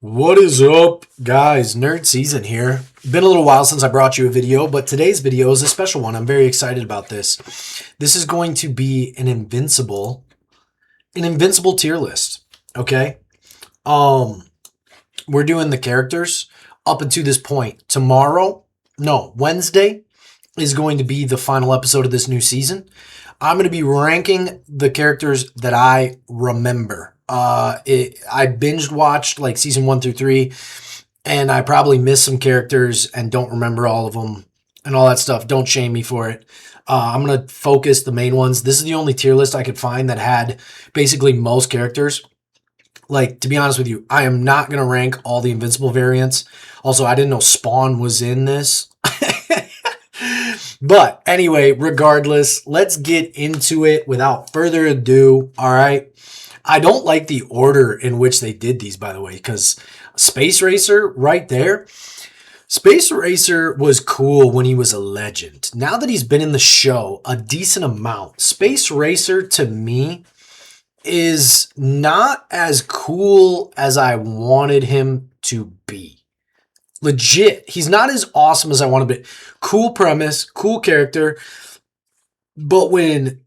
What is up, guys? Nrdszn here. Been a little while since I brought you a video, but today's video is a special one. I'm very excited about this. This is going to be an Invincible tier list. Okay. We're doing the characters up until this point. Wednesday is going to be the final episode of this new season. I'm going to be ranking the characters that I remember. I binged watched like season 1 through 3, and I probably missed some characters and don't remember all of them and all that stuff. Don't shame me for it. I'm going to focus the main ones. This is the only tier list I could find that had basically most characters. Like, to be honest with you, I am not going to rank all the Invincible variants. Also, I didn't know Spawn was in this. But anyway, regardless, let's get into it without further ado. All right. I don't like the order in which they did these, by the way, because Space Racer right there. Space Racer was cool when he was a legend. Now that he's been in the show a decent amount, Space Racer to me is not as cool as I wanted him to be. Legit, he's not as awesome as I want to be. Cool premise, cool character. But when,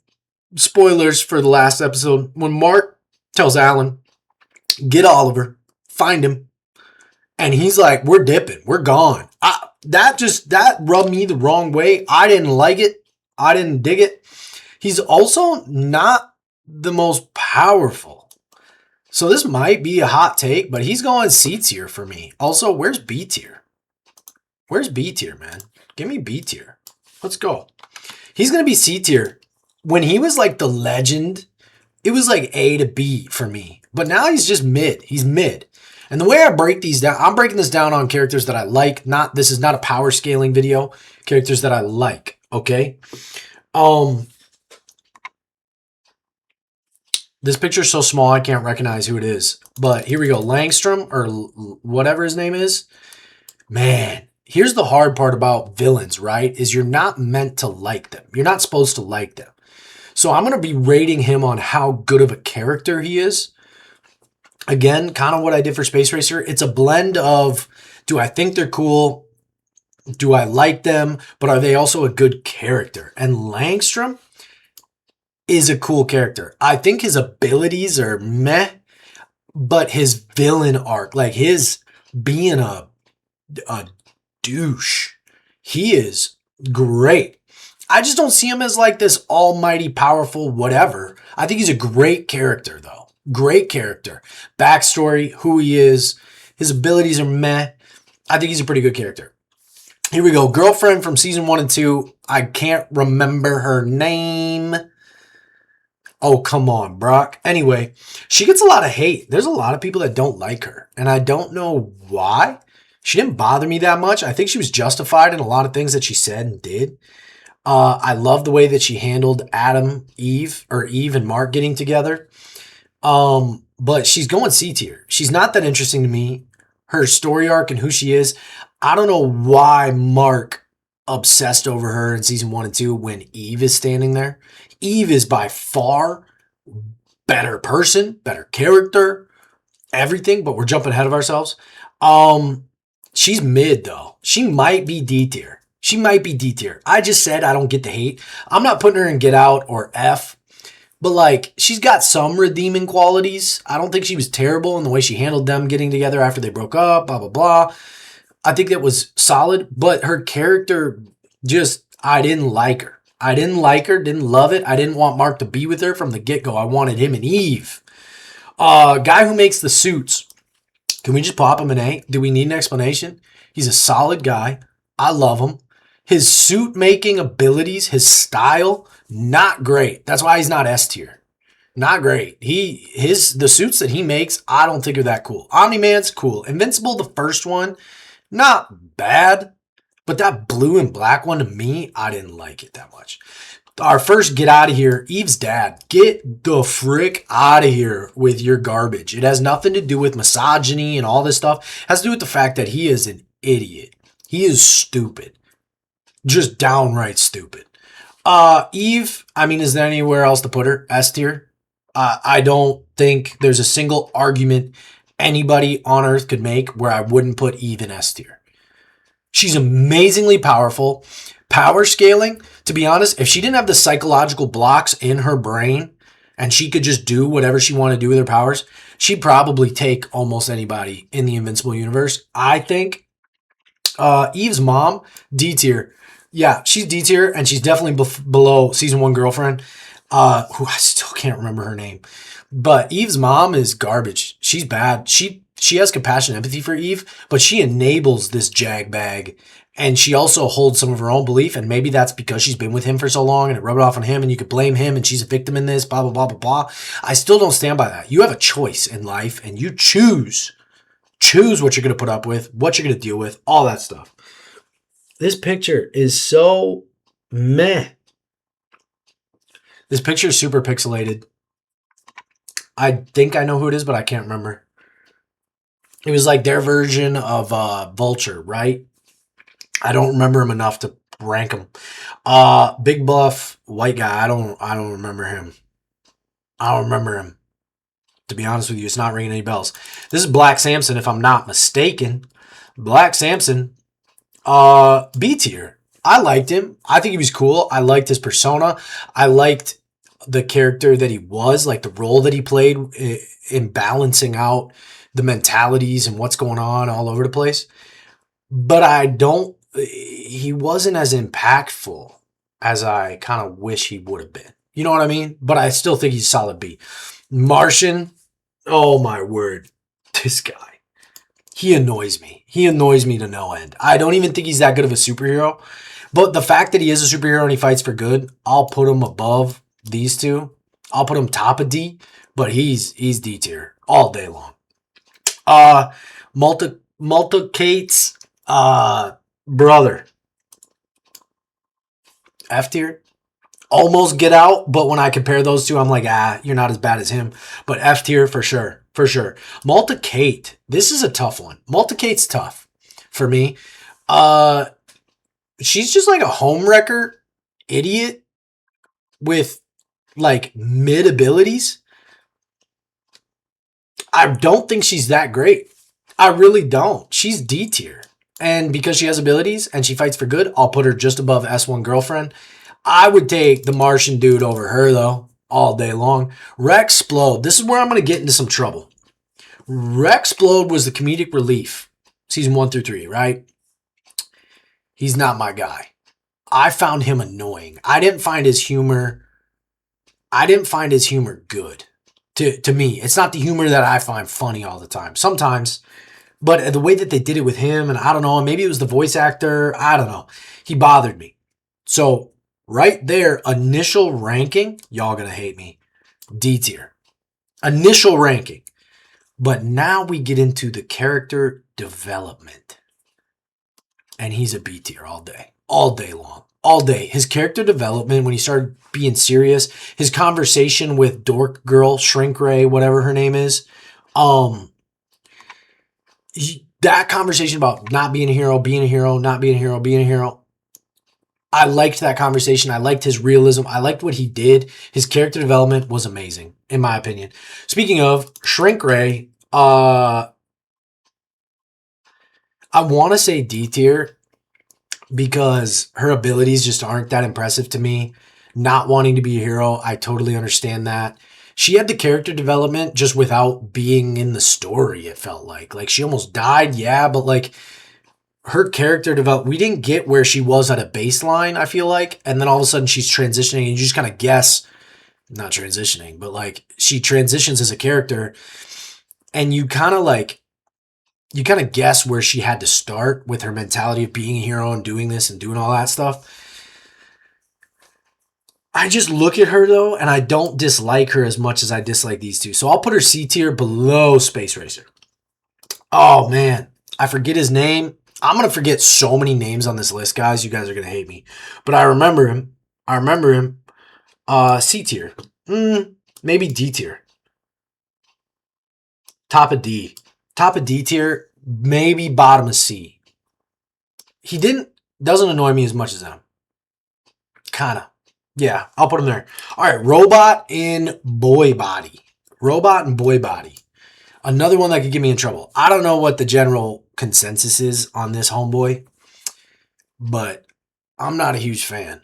spoilers for the last episode, when Mark tells Alan, get Oliver, find him, and he's like, we're dipping, we're gone. That rubbed me the wrong way. I didn't like it. I didn't dig it. He's also not the most powerful. So this might be a hot take, but he's going C tier for me. Also, where's B tier? Where's B tier, man? Give me B tier. Let's go. He's going to be C tier. When he was like the legend, it was like A to B for me. But now he's just mid. He's mid. And the way I break these down, I'm breaking this down on characters that I like. This is not a power scaling video. Characters that I like, okay? This picture is so small I can't recognize who it is. But here we go. Langstrom, or whatever his name is. Man, here's the hard part about villains, right? Is you're not meant to like them. You're not supposed to like them. So I'm going to be rating him on how good of a character he is. Again, kind of what I did for Space Racer. It's a blend of, do I think they're cool? Do I like them? But are they also a good character? And Langstrom is a cool character. I think his abilities are meh, but his villain arc, like his being a douche, he is great. I just don't see him as like this almighty powerful whatever. I think he's a great character though. Great character. Backstory, who he is, his abilities are meh. I think he's a pretty good character. Here we go. Girlfriend from season 1 and 2. I can't remember her name. Oh, come on, Brock. Anyway, she gets a lot of hate. There's a lot of people that don't like her, and I don't know why. She didn't bother me that much. I think she was justified in a lot of things that she said and did. I love the way that she handled Eve and Mark getting together. But she's going C tier. She's not that interesting to me. Her story arc and who she is. I don't know why Mark obsessed over her in season 1 and 2 when Eve is standing there. Eve is by far better person, better character, everything, but we're jumping ahead of ourselves. She's mid though. She might be D tier. She might be D tier. I just said I don't get the hate. I'm not putting her in Get Out or F, but like she's got some redeeming qualities. I don't think she was terrible in the way she handled them getting together after they broke up, blah, blah, blah. I think that was solid, but her character I didn't like her. I didn't like her, didn't love it. I didn't want Mark to be with her from the get-go. I wanted him and Eve. Guy who makes the suits. Can we just pop him an A? Do we need an explanation? He's a solid guy. I love him. His suit-making abilities, his style, not great. That's why he's not S tier. Not great. The suits that he makes, I don't think are that cool. Omni-Man's cool. Invincible, the first one, not bad. But that blue and black one, to me, I didn't like it that much. Our first get out of here, Eve's dad. Get the frick out of here with your garbage. It has nothing to do with misogyny and all this stuff. It has to do with the fact that he is an idiot. He is stupid. Just downright stupid. Eve, I mean, is there anywhere else to put her? S tier. I don't think there's a single argument anybody on Earth could make where I wouldn't put Eve in S tier. She's amazingly powerful. Power scaling, to be honest, if she didn't have the psychological blocks in her brain and she could just do whatever she wanted to do with her powers, she'd probably take almost anybody in the Invincible universe. I think Eve's mom, D tier. Yeah, she's D tier, and she's definitely below season 1 girlfriend, who I still can't remember her name. But Eve's mom is garbage. She's bad. She has compassion and empathy for Eve, but she enables this jag bag, and she also holds some of her own belief, and maybe that's because she's been with him for so long, and it rubbed off on him, and you could blame him, and she's a victim in this, blah, blah, blah, blah, blah. I still don't stand by that. You have a choice in life, and you choose what you're going to put up with, what you're going to deal with, all that stuff. This picture is so meh. This picture is super pixelated. I think I know who it is, but I can't remember. It was like their version of Vulture, right? I don't remember him enough to rank him. Big buff white guy. I don't remember him. I don't remember him. To be honest with you, it's not ringing any bells. This is Black Samson, if I'm not mistaken. Black Samson, B tier. I liked him. I think he was cool. I liked his persona. I liked the character that he was, like the role that he played in balancing out the mentalities and what's going on all over the place. But he wasn't as impactful as I kind of wish he would have been. You know what I mean? But I still think he's solid B. Martian, oh my word, this guy, he annoys me. He annoys me to no end. I don't even think he's that good of a superhero. But the fact that he is a superhero and he fights for good, I'll put him above these two. I'll put him top of D, but he's D tier all day long. Multicates, brother. F tier. Almost Get Out, but when I compare those two, I'm like, you're not as bad as him. But F tier for sure. For sure. Multicate. This is a tough one. Multicate's tough for me. She's just like a homewrecker idiot with like mid abilities. I don't think she's that great. I really don't. She's D tier. And because she has abilities and she fights for good, I'll put her just above S1 girlfriend. I would take the Martian dude over her, though, all day long. Rexplode. This is where I'm going to get into some trouble. Rexplode was the comedic relief, season 1 through 3, right? He's not my guy. I found him annoying. I didn't find his humor good. To me, it's not the humor that I find funny all the time. Sometimes, but the way that they did it with him, and I don't know, maybe it was the voice actor. I don't know. He bothered me. So right there, initial ranking, y'all gonna hate me. D tier. Initial ranking. But now we get into the character development. And he's a B tier all day. All day long. All day. His character development, when he started being serious, his conversation with Dork Girl, Shrink Ray, whatever her name is, that conversation about not being a hero, being a hero, not being a hero, being a hero, I liked that conversation. I liked his realism. I liked what he did. His character development was amazing, in my opinion. Speaking of Shrink Ray, I want to say D tier because her abilities just aren't that impressive to me. Not wanting to be a hero, I totally understand that. She had the character development just without being in the story, it felt like. Like, she almost died, yeah, but like, her character development, we didn't get where she was at a baseline, I feel like. And then all of a sudden she's transitioning and you just kind of guess, not transitioning, but like she transitions as a character and you kind of guess where she had to start with her mentality of being a hero and doing this and doing all that stuff. I just look at her though, and I don't dislike her as much as I dislike these two. So I'll put her C tier below Space Racer. Oh man, I forget his name. I'm going to forget so many names on this list, guys. You guys are going to hate me. But I remember him. C tier. Maybe D tier. Top of D. Top of D tier. Maybe bottom of C. He doesn't annoy me as much as them. Kind of. Yeah, I'll put him there. All right, Robot and Boy Body. Robot and Boy Body. Another one that could get me in trouble. I don't know what the general consensus is on this homeboy, but I'm not a huge fan.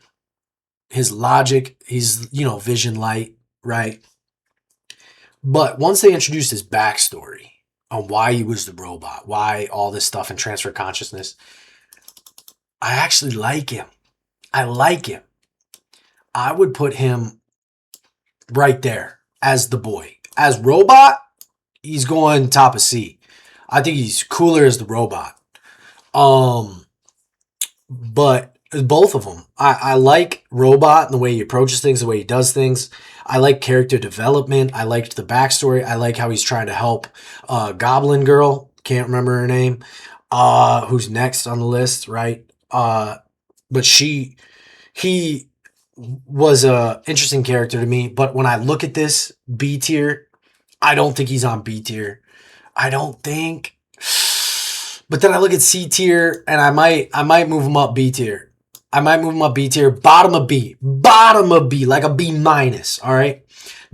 His logic, he's, vision light, right? But once they introduced his backstory on why he was the robot, why all this stuff and transfer consciousness, I actually like him. I like him. I would put him right there as the boy. As robot, he's going top of C. I think he's cooler as the robot. But both of them. I like Robot and the way he approaches things, the way he does things. I like character development. I liked the backstory. I like how he's trying to help Goblin Girl. Can't remember her name. Who's next on the list, right? But he was a interesting character to me. But when I look at this B tier, I don't think he's on B tier. I don't think. But then I look at C tier and I might move him up B tier. I might move him up B tier, bottom of B, like a B minus. All right.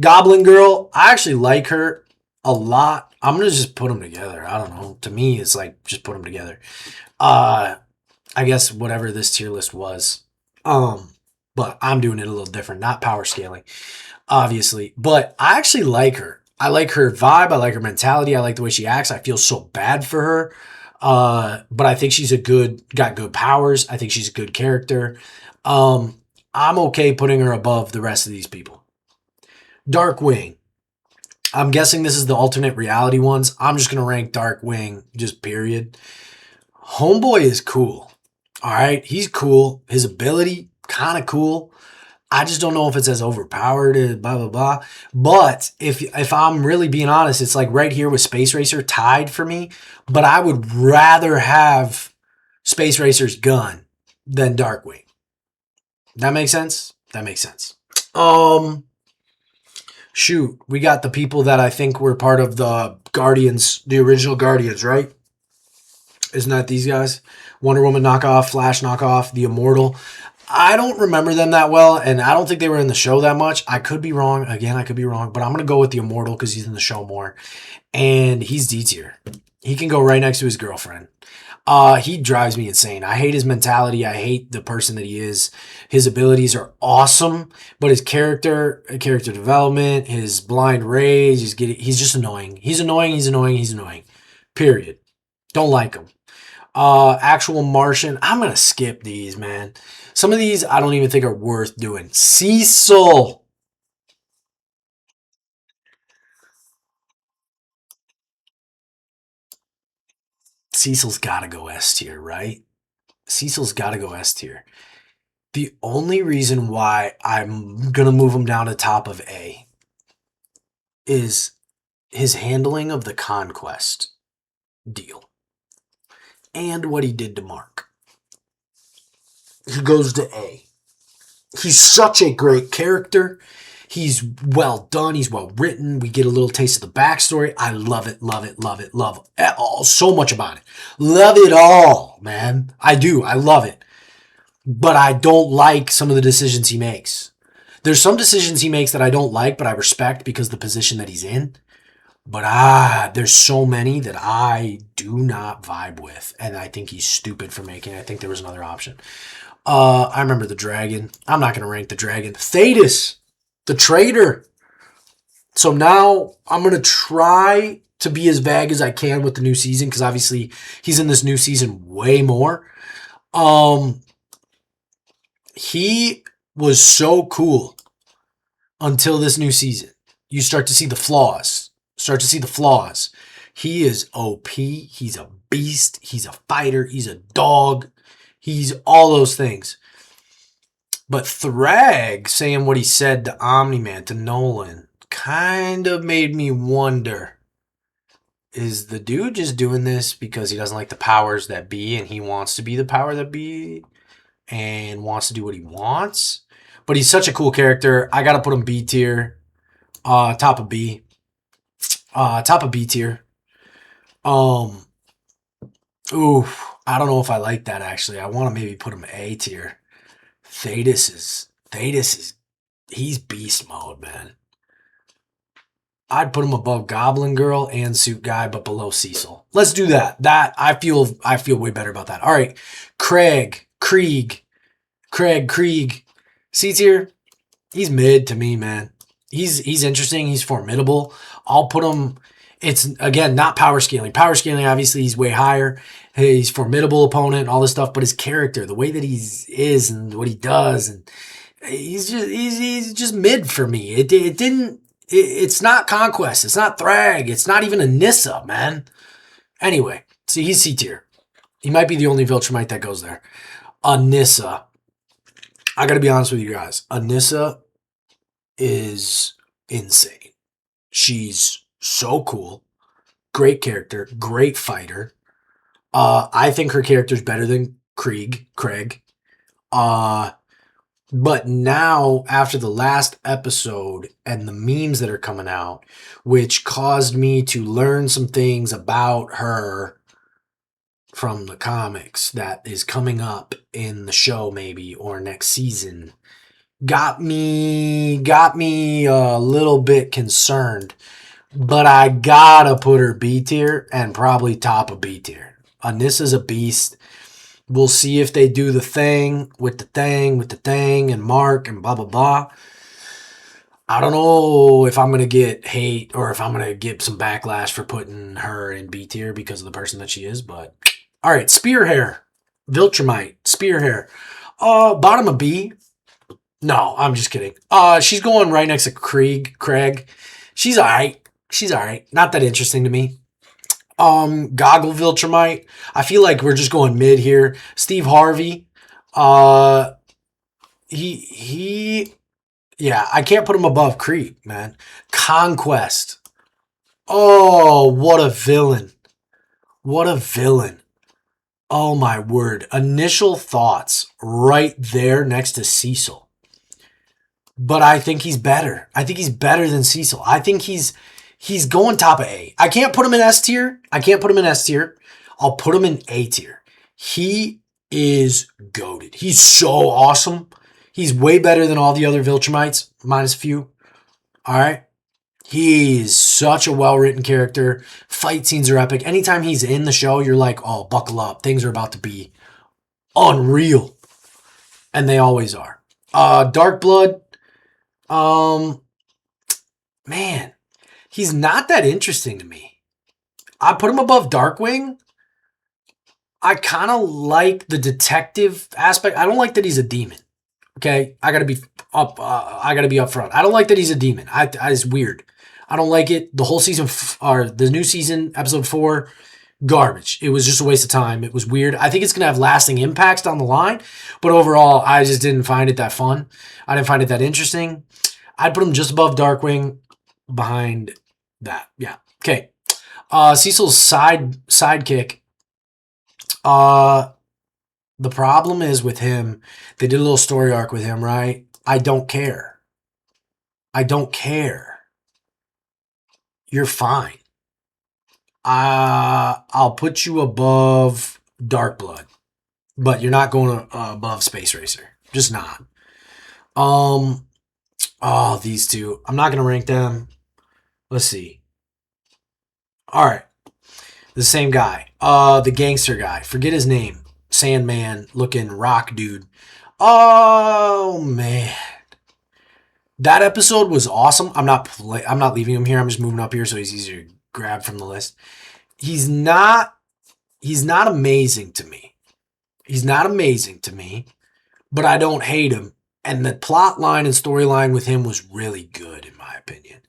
Goblin Girl, I actually like her a lot. I'm gonna just put them together. I don't know. To me, it's like just put them together. I guess whatever this tier list was. But I'm doing it a little different, not power scaling, obviously. But I actually like her. I like her vibe. I like her mentality. I like the way she acts. I feel so bad for her. But I think she's got good powers. I think she's a good character. I'm okay putting her above the rest of these people. Darkwing. I'm guessing this is the alternate reality ones. I'm just going to rank Darkwing, just period. Homeboy is cool. All right. He's cool. His ability, kind of cool. I just don't know if it's as overpowered, blah, blah, blah. But if I'm really being honest, it's like right here with Space Racer tied for me. But I would rather have Space Racer's gun than Darkwing. That makes sense? That makes sense. Shoot. We got the people that I think were part of the Guardians, the original Guardians, right? Isn't that these guys? Wonder Woman knockoff, Flash knockoff, the Immortal. I don't remember them that well, and I don't think they were in the show that much. I could be wrong. Again, I could be wrong, but I'm going to go with the Immortal because he's in the show more. And he's D tier. He can go right next to his girlfriend. He drives me insane. I hate his mentality. I hate the person that he is. His abilities are awesome, but his character development, his blind rage, he's just annoying. He's annoying. Period. Don't like him. Actual Martian. I'm going to skip these, man. Some of these I don't even think are worth doing. Cecil. Cecil's got to go S tier, right? Cecil's got to go S tier. The only reason why I'm going to move him down to top of A is his handling of the Conquest deal and what he did to Mark. He goes to A. He's such a great character. He's well done. He's well written. We get a little taste of the backstory. I love it. So much about it. Love it all, man. I do. I love it. But I don't like some of the decisions he makes. There's some decisions he makes that I don't like, but I respect because of the position that he's in. But there's so many that I do not vibe with. And I think he's stupid for making it. I think there was another option. I remember the dragon. I'm not going to rank the dragon. Thetis, the traitor. So now I'm going to try to be as vague as I can with the new season because obviously he's in this new season way more. He was so cool until this new season. You start to see the flaws. He is OP. He's a beast. He's a fighter. He's a dog. He's all those things. But Thrag saying what he said to Omni-Man, to Nolan, kind of made me wonder, is the dude just doing this because he doesn't like the powers that be and he wants to be the power that be and wants to do what he wants? But he's such a cool character. I got to put him B tier. Top of B. Top of B tier. I don't know if I like that actually. I want to maybe put him A tier. Thetis is he's beast mode, man. I'd put him above Goblin Girl and Suit Guy, but below Cecil. Let's do that. I feel way better about that. All right, Krieg. C tier. He's mid to me, man. He's interesting. He's formidable. I'll put him. It's again not power scaling. Power scaling, obviously, he's way higher. He's formidable opponent, all this stuff. But his character, the way that he is, and what he does, and he's just mid for me. It's not Conquest. It's not Thrag. It's not even a Nissa, man. Anyway, see, he's C tier. He might be the only Viltrumite that goes there. Nissa. I got to be honest with you guys. Nissa is insane. She's so cool. Great character. Great fighter. I think her character's better than Krieg. But now, after the last episode and the memes that are coming out, which caused me to learn some things about her from the comics that is coming up in the show maybe or next season, got me a little bit concerned. But I gotta put her B tier and probably top of B tier. Anissa's a beast. We'll see if they do the thing with the thing and Mark and blah, blah, blah. I don't know if I'm going to get hate or if I'm going to get some backlash for putting her in B tier because of the person that she is. But, all right, Spearhair. Viltrumite. Spearhair. Bottom of B. No, I'm just kidding. She's going right next to Krieg. She's all right. Not that interesting to me. Goggle Viltrumite. I feel like we're just going mid here. Steve Harvey. Yeah, I can't put him above Krieg, man. Conquest. Oh, what a villain. Oh my word. Initial thoughts right there next to Cecil. But I think he's better. I think he's better than Cecil. I think he's going top of A. I can't put him in S tier. I'll put him in A tier. He is goated. He's so awesome. He's way better than all the other Viltrumites, minus a few. All right. He's such a well-written character. Fight scenes are epic. Anytime he's in the show, you're like, oh, buckle up. Things are about to be unreal. And they always are. Dark Blood. Man. He's not that interesting to me. I put him above Darkwing. I kind of like the detective aspect. I don't like that he's a demon. Okay, I gotta be upfront. I don't like that he's a demon. It's weird. I don't like it. The whole season, or the new season, episode 4, garbage. It was just a waste of time. It was weird. I think it's gonna have lasting impacts down the line, but overall, I just didn't find it that fun. I didn't find it that interesting. I'd put him just above Darkwing, behind that. Yeah. Okay. Cecil's sidekick. The problem is with him, they did a little story arc with him, right? I don't care. You're fine. I'll put you above Dark Blood, but you're not going above Space Racer. Just not. These two. I'm not going to rank them. Let's see. All right. The same guy. The gangster guy. Forget his name. Sandman looking rock dude. Oh, man. That episode was awesome. I'm not leaving him here. I'm just moving up here so he's easier to grab from the list. He's not amazing to me. But I don't hate him. And the plot line and storyline with him was really good, in my opinion.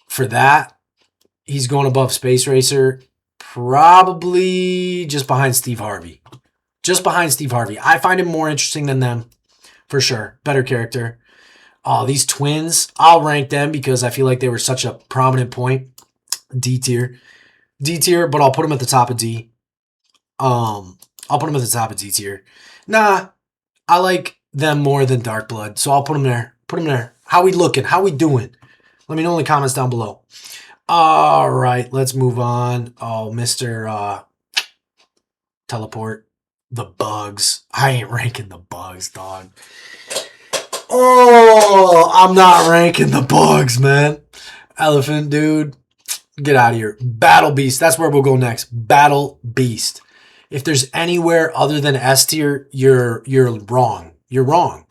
For that, he's going above Space Racer, probably just behind Steve Harvey. I find him more interesting than them, for sure. Better character. These twins, I'll rank them because I feel like they were such a prominent point. D tier, but I'll put them at the top of D. I'll put them at the top of D tier. Nah, I like them more than Dark Blood, so I'll put them there. How we looking? How we doing? Let me know in the comments down below. All right, let's move on. Oh, Mr. Teleport. The bugs. I ain't ranking the bugs, dog. Oh, I'm not ranking the bugs, man. Elephant, dude. Get out of here. Battle Beast. That's where we'll go next. Battle Beast. If there's anywhere other than S tier, you're wrong. You're wrong.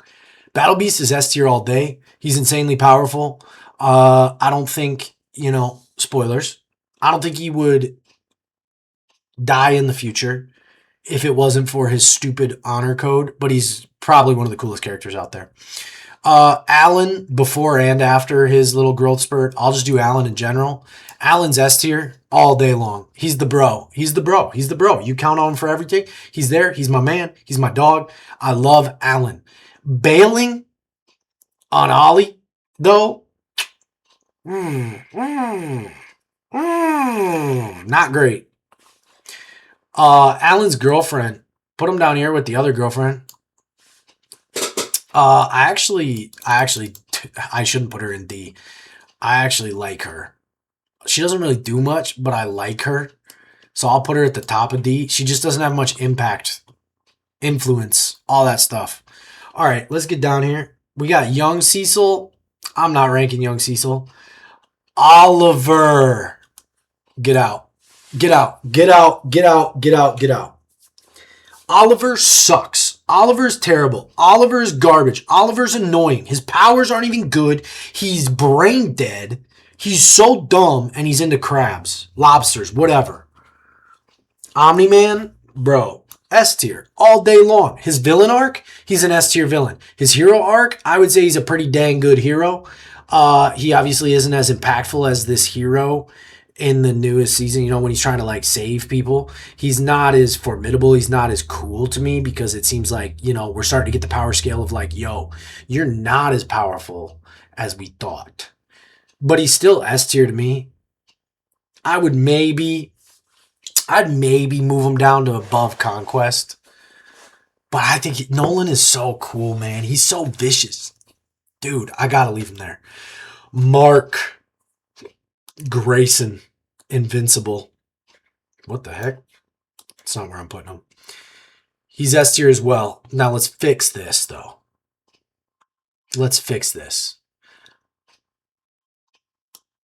Battle Beast is S tier all day. He's insanely powerful. I don't think, spoilers. I don't think he would die in the future if it wasn't for his stupid honor code, but he's probably one of the coolest characters out there. Alan, before and after his little growth spurt, I'll just do Alan in general. Alan's S tier all day long. He's the bro. He's the bro. He's the bro. You count on him for everything. He's there. He's my man. He's my dog. I love Alan. Bailing on Ollie, though, not great. Alan's girlfriend, put him down here with the other girlfriend. I shouldn't put her in D. I actually like her. She doesn't really do much, but I like her. So I'll put her at the top of D. She just doesn't have much impact, influence, all that stuff. All right, let's get down here. We got Young Cecil. I'm not ranking Young Cecil. Oliver. Get out. Get out. Get out. Get out. Get out. Get out. Oliver sucks. Oliver's terrible. Oliver's garbage. Oliver's annoying. His powers aren't even good. He's brain dead. He's so dumb, and he's into crabs, lobsters, whatever. Omni-Man, bro, S tier all day long. His villain arc, he's an S tier villain. His hero arc, I would say he's a pretty dang good hero. He obviously isn't as impactful as this hero in the newest season, when he's trying to save people. He's not as formidable. He's not as cool to me because it seems like, we're starting to get the power scale of yo, you're not as powerful as we thought. But he's still S tier to me. I'd maybe move him down to above Conquest. But I think Nolan is so cool, man. He's so vicious. Dude, I gotta leave him there. Mark Grayson, Invincible. What the heck? That's not where I'm putting him. He's S tier as well. Now let's fix this, though. Let's fix this.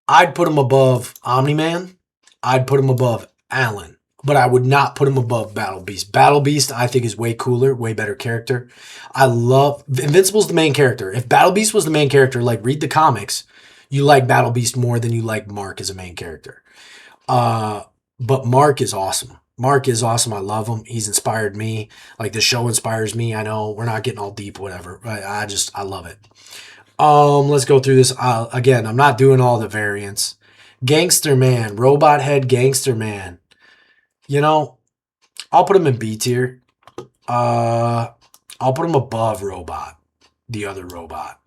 I'd put him above Omni-Man. I'd put him above Alan. But I would not put him above Battle Beast. Battle Beast, I think, is way cooler, way better character. Invincible's the main character. If Battle Beast was the main character, read the comics, you like Battle Beast more than you like Mark as a main character. But Mark is awesome. Mark is awesome. I love him. He's inspired me. The show inspires me. I know we're not getting all deep, whatever. But I love it. Let's go through this. Again, I'm not doing all the variants. Gangster Man, Robot Head Gangster Man. I'll put him in B tier. I'll put him above Robot, the other robot.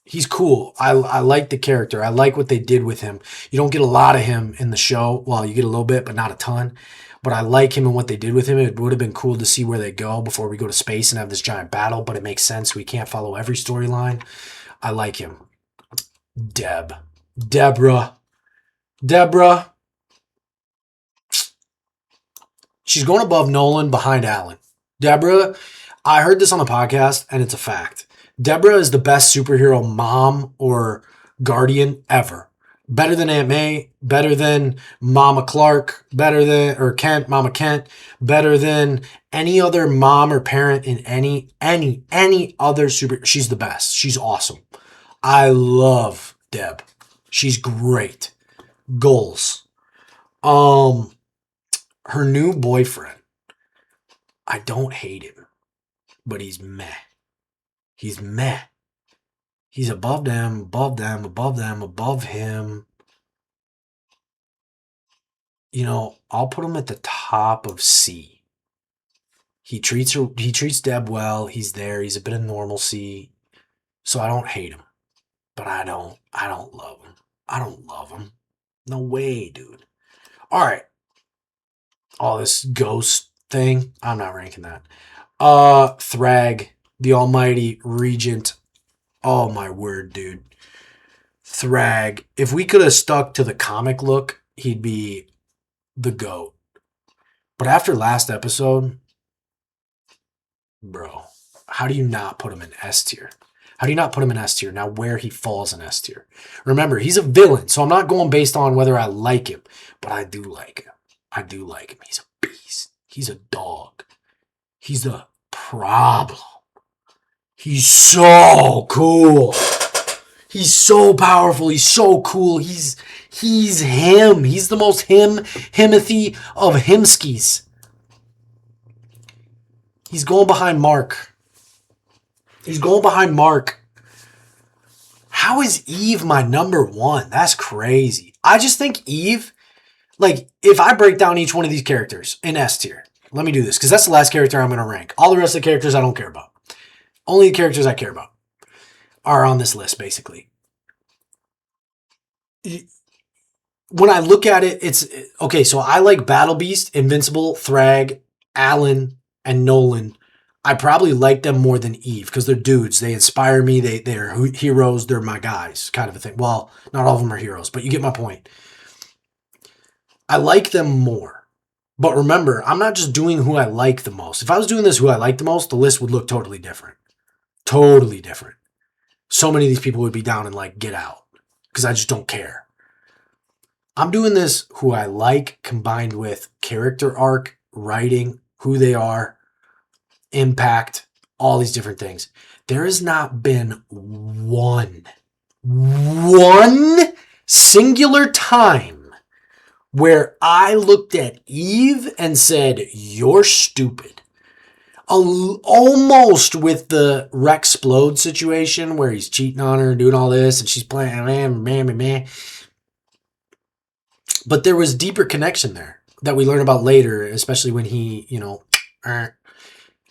He's cool. I like the character. I like what they did with him. You don't get a lot of him in the show. Well, you get a little bit, but not a ton. But I like him and what they did with him. It would have been cool to see where they go before we go to space and have this giant battle, but it makes sense. We can't follow every storyline. I like him. Deborah. She's going above Nolan, behind Alan. Deborah, I heard this on the podcast, and it's a fact. Deborah is the best superhero mom or guardian ever. Better than Aunt May, better than Mama Clark, Mama Kent, better than any other mom or parent in any other super. She's the best. She's awesome. I love Deb. She's great. Goals. Her new boyfriend. I don't hate him, but he's meh. He's meh. He's above them, above him. I'll put him at the top of C. He treats Deb well. He's there. He's a bit of normalcy. So I don't hate him. But I don't love him. I don't love him. No way, dude. All right. All this ghost thing, I'm not ranking that. Thrag, the almighty regent. Oh my word, dude. Thrag. If we could have stuck to the comic look, he'd be the GOAT. But after last episode, bro, how do you not put him in S tier? How do you not put him in S tier? Now where he falls in S tier. Remember, he's a villain, so I'm not going based on whether I like him, but I do like him. I do like him. He's a beast. He's a dog. He's the problem. He's so cool. He's so powerful. He's so cool. He's him. He's the most Himothy of Himskis. He's going behind Mark. He's going behind Mark. How is Eve my number one? That's crazy. I just think Eve, like, if I break down each one of these characters in S tier, let me do this, because that's the last character I'm going to rank. All the rest of the characters I don't care about. Only the characters I care about are on this list, basically. When I look at it, it's, okay, so I like Battle Beast, Invincible, Thrag, Alan, and Nolan. I probably like them more than Eve, because they're dudes. They inspire me. They're heroes. They're my guys, kind of a thing. Well, not all of them are heroes, but you get my point. I like them more. But remember, I'm not just doing who I like the most. If I was doing this who I like the most, the list would look totally different. Totally different. So many of these people would be down and like, get out. Because I just don't care. I'm doing this who I like combined with character arc, writing, who they are, impact, all these different things. There has not been one singular time where I looked at Eve and said, you're stupid. Almost with the Rexplode situation where he's cheating on her and doing all this and she's playing man. But there was deeper connection there that we learn about later, especially when he,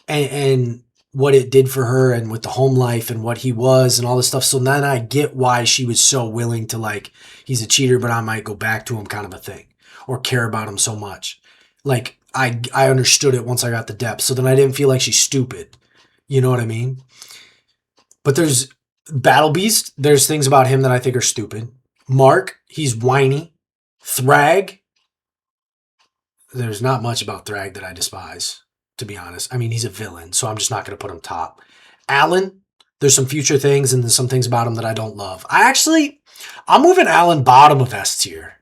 and what it did for her and with the home life and what he was and all this stuff. So then I get why she was so willing to, like, he's a cheater, but I might go back to him kind of a thing, or care about him so much. Like, I understood it once I got the depth. So then I didn't feel like she's stupid. You know what I mean? But there's Battle Beast. There's things about him that I think are stupid. Mark, he's whiny. Thrag, there's not much about Thrag that I despise, to be honest. I mean, he's a villain, so I'm just not going to put him top. Alan, there's some future things and there's some things about him that I don't love. I'm moving Alan bottom of S tier.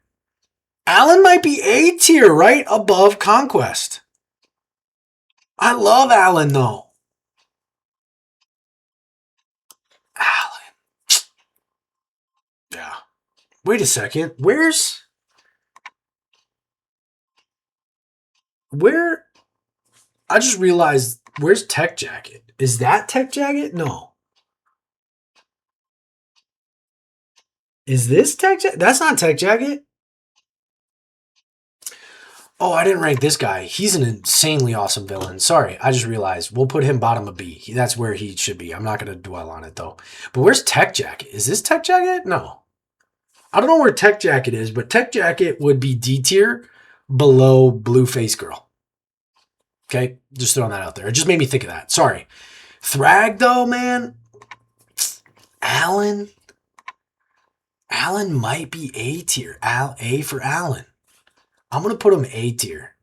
Alan might be A tier, right above Conquest. I love Alan, though. Alan. Yeah. Wait a second. Where? I just realized, where's Tech Jacket? Is that Tech Jacket? No. Is this Tech Jacket? That's not Tech Jacket. Oh, I didn't rank this guy. He's an insanely awesome villain. Sorry, I just realized. We'll put him bottom of B. That's where he should be. I'm not going to dwell on it, though. But where's Tech Jacket? Is this Tech Jacket? No. I don't know where Tech Jacket is, but Tech Jacket would be D tier below Blueface Girl. Okay? Just throwing that out there. It just made me think of that. Sorry. Thrag, though, man. Alan might be A tier. A for Alan. I'm going to put him A tier.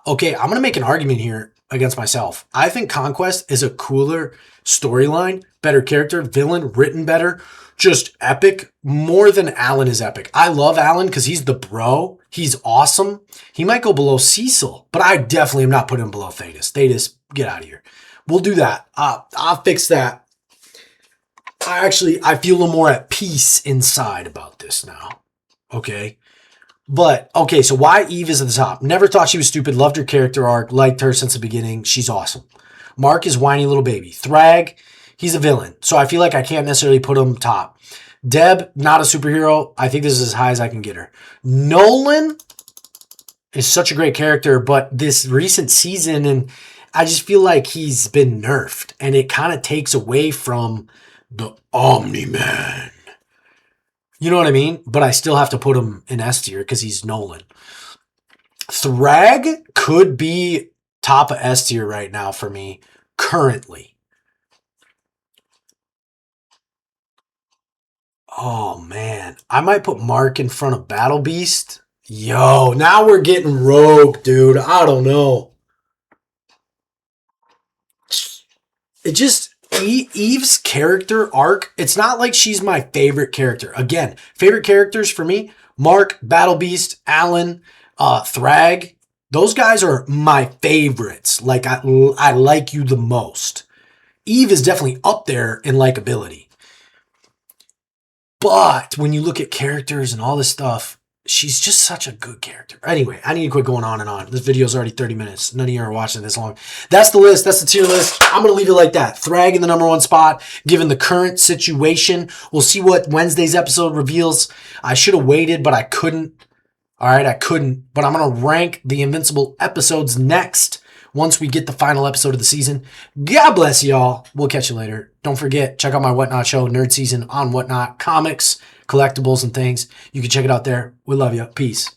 Okay, I'm going to make an argument here against myself. I think Conquest is a cooler storyline, better character, villain, written better, just epic, more than Alan is epic. I love Alan because he's the bro. He's awesome. He might go below Cecil, but I definitely am not putting him below Thetis. Thetis, get out of here. We'll do that. I'll fix that. I feel a little more at peace inside about this now. Okay? But, okay, so why Eve is at the top? Never thought she was stupid. Loved her character arc. Liked her since the beginning. She's awesome. Mark is whiny little baby. Thrag, he's a villain. So I feel like I can't necessarily put him top. Deb, not a superhero. I think this is as high as I can get her. Nolan is such a great character, but this recent season, and I just feel like he's been nerfed. And it kind of takes away from the Omni-Man. You know what I mean? But I still have to put him in S tier because he's Nolan. Thrag could be top of S tier right now for me currently. Oh, man. I might put Mark in front of Battle Beast. Yo, now we're getting rogue, dude. I don't know. It just, Eve's character arc, it's not like she's my favorite character. Again, favorite characters for me, Mark, Battle Beast, Alan, Thrag. Those guys are my favorites. Like, I like you the most. Eve is definitely up there in likability. But when you look at characters and all this stuff, she's just such a good character. Anyway, I need to quit going on and on. This video is already 30 minutes. None of you are watching this long. That's the list. That's the tier list. I'm going to leave it like that. Thrag in the #1 spot, given the current situation. We'll see what Wednesday's episode reveals. I should have waited, but I couldn't. All right, I couldn't. But I'm going to rank the Invincible episodes next once we get the final episode of the season. God bless y'all. We'll catch you later. Don't forget, check out my Whatnot show, Nerdszn on Whatnot, comics, collectibles, and things. You can check it out there. We love you. Peace.